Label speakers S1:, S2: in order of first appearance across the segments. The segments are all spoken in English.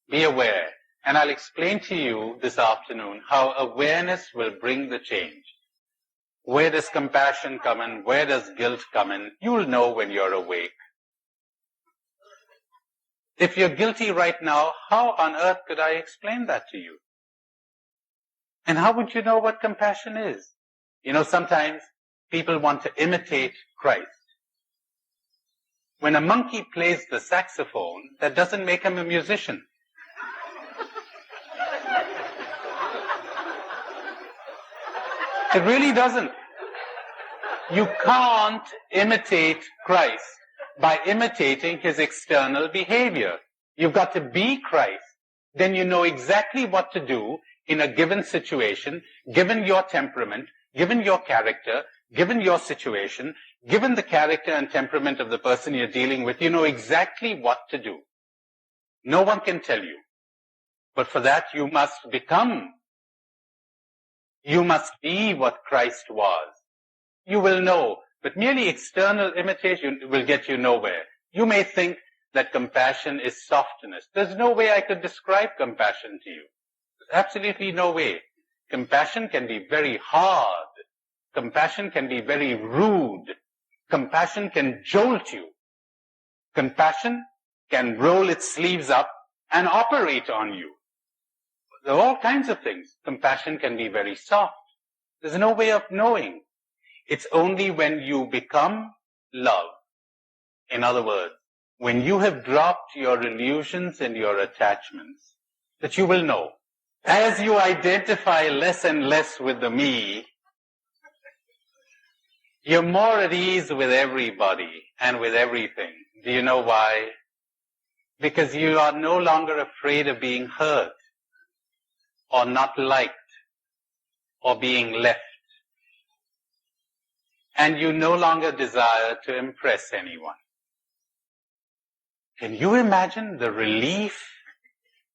S1: Be aware. And I'll explain to you this afternoon how awareness will bring the change. Where does compassion come in? Where does guilt come in? You'll know when you're awake. If you're guilty right now, how on earth could I explain that to you? And how would you know what compassion is? You know, sometimes people want to imitate Christ. When a monkey plays the saxophone, that doesn't make him a musician. It really doesn't. You can't imitate Christ by imitating his external behavior. You've got to be Christ. Then you know exactly what to do in a given situation, given your temperament, given your character, given your situation, given the character and temperament of the person you're dealing with. You know exactly what to do. No one can tell you. But for that, you must become. You must be what Christ was. You will know, but merely external imitation will get you nowhere. You may think that compassion is softness. There's no way I could describe compassion to you. There's absolutely no way. Compassion can be very hard. Compassion can be very rude. Compassion can jolt you. Compassion can roll its sleeves up and operate on you. There are all kinds of things. Compassion can be very soft. There's no way of knowing. It's only when you become love. In other words, when you have dropped your illusions and your attachments, that you will know. As you identify less and less with the me, you're more at ease with everybody and with everything. Do you know why? Because you are no longer afraid of being hurt, or not liked, or being left. And you no longer desire to impress anyone. Can you imagine the relief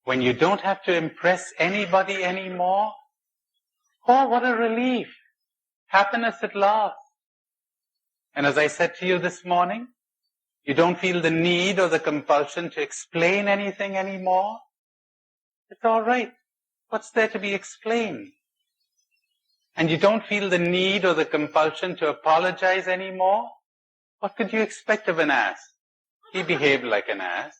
S1: when you don't have to impress anybody anymore? Oh, what a relief. Happiness at last. And as I said to you this morning, you don't feel the need or the compulsion to explain anything anymore. It's all right. What's there to be explained? And you don't feel the need or the compulsion to apologize anymore? What could you expect of an ass? He behaved like an ass.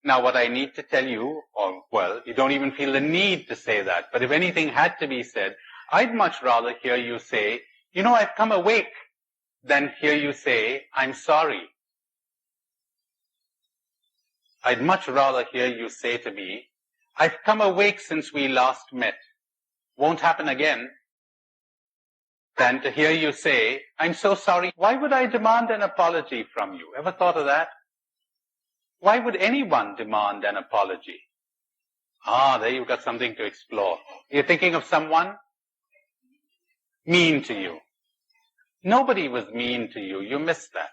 S1: Now what I need to tell you, or well, you don't even feel the need to say that, but if anything had to be said, I'd much rather hear you say, you know, I've come awake, than hear you say, I'm sorry. I'd much rather hear you say to me, I've come awake since we last met. Won't happen again. Than to hear you say, I'm so sorry. Why would I demand an apology from you? Ever thought of that? Why would anyone demand an apology? There you've got something to explore. You're thinking of someone mean to you. Nobody was mean to you. You missed that.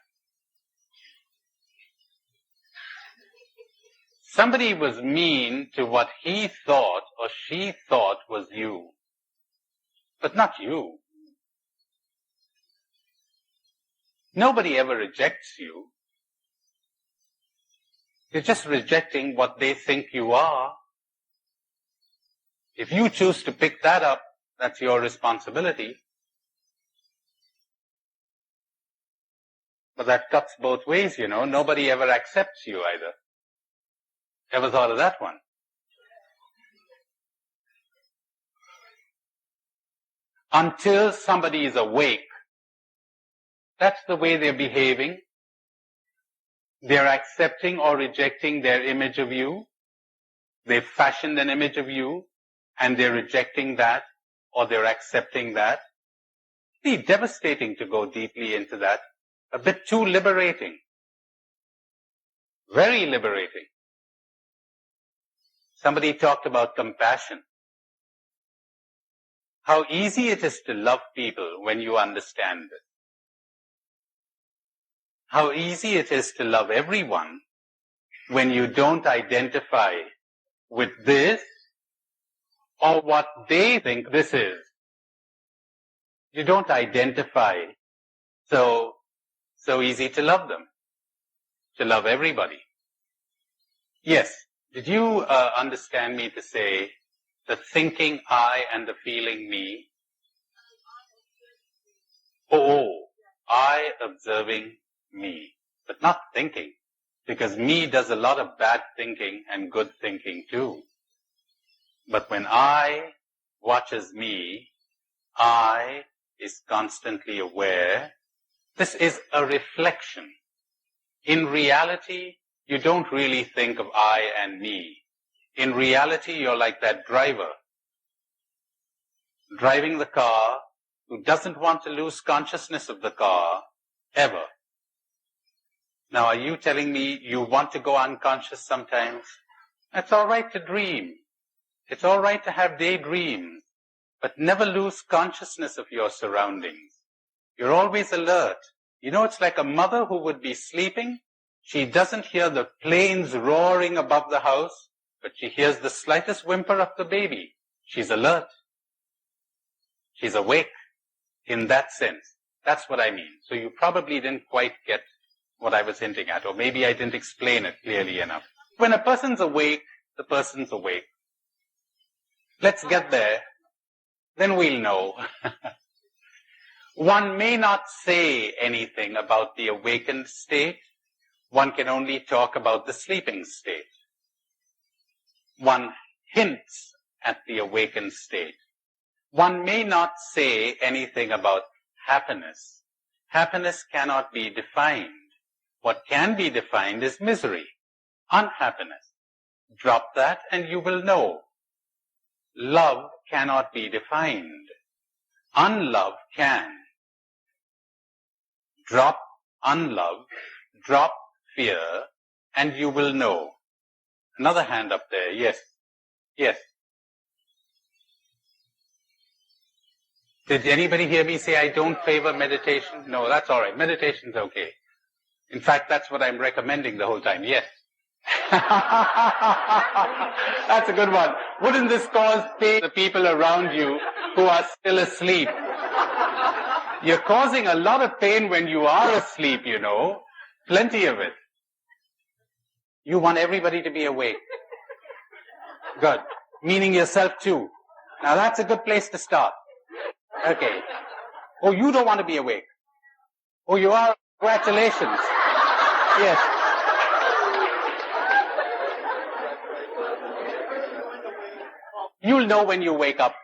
S1: Somebody was mean to what he thought or she thought was you, but not you. Nobody ever rejects you. You're just rejecting what they think you are. If you choose to pick that up, that's your responsibility. But that cuts both ways, you know. Nobody ever accepts you either. Ever thought of that one? Until somebody is awake, that's the way they're behaving. They're accepting or rejecting their image of you. They've fashioned an image of you, and they're rejecting that, or they're accepting that. It'd be devastating to go deeply into that. A bit too liberating. Very liberating. Somebody talked about compassion. How easy it is to love people when you understand it. How easy it is to love everyone when you don't identify with this or what they think this is. You don't identify. So easy to love them. To love everybody. Yes, Did you understand me to say the thinking I and the feeling me? Oh, I observing me, but not thinking, because me does a lot of bad thinking and good thinking too. But when I watches me, I is constantly aware. This is a reflection. In reality, you don't really think of I and me. In reality, you're like that driver driving the car who doesn't want to lose consciousness of the car ever. Now, are you telling me you want to go unconscious sometimes? It's all right to dream. It's all right to have daydreams, but never lose consciousness of your surroundings. You're always alert. You know, it's like a mother who would be sleeping. She doesn't hear the planes roaring above the house, but she hears the slightest whimper of the baby. She's alert. She's awake in that sense. That's what I mean. So you probably didn't quite get what I was hinting at, or maybe I didn't explain it clearly enough. When a person's awake, the person's awake. Let's get there. Then we'll know. One may not say anything about the awakened state. One can only talk about the sleeping state. One hints at the awakened state. One may not say anything about happiness. Happiness cannot be defined. What can be defined is misery, unhappiness. Drop that and you will know. Love cannot be defined. Unlove can. Drop unlove, drop fear, and you will know. Another hand up there. Yes. Yes. Did anybody hear me say I don't favor meditation? No, that's all right. Meditation's okay. In fact, that's what I'm recommending the whole time. Yes. That's a good one. Wouldn't this cause pain to the people around you who are still asleep? You're causing a lot of pain when you are asleep, you know. Plenty of it. You want everybody to be awake. Good. Meaning yourself too. Now that's a good place to start. Okay. Oh, you don't want to be awake. Oh, you are? Congratulations. Yes. You'll know when you wake up.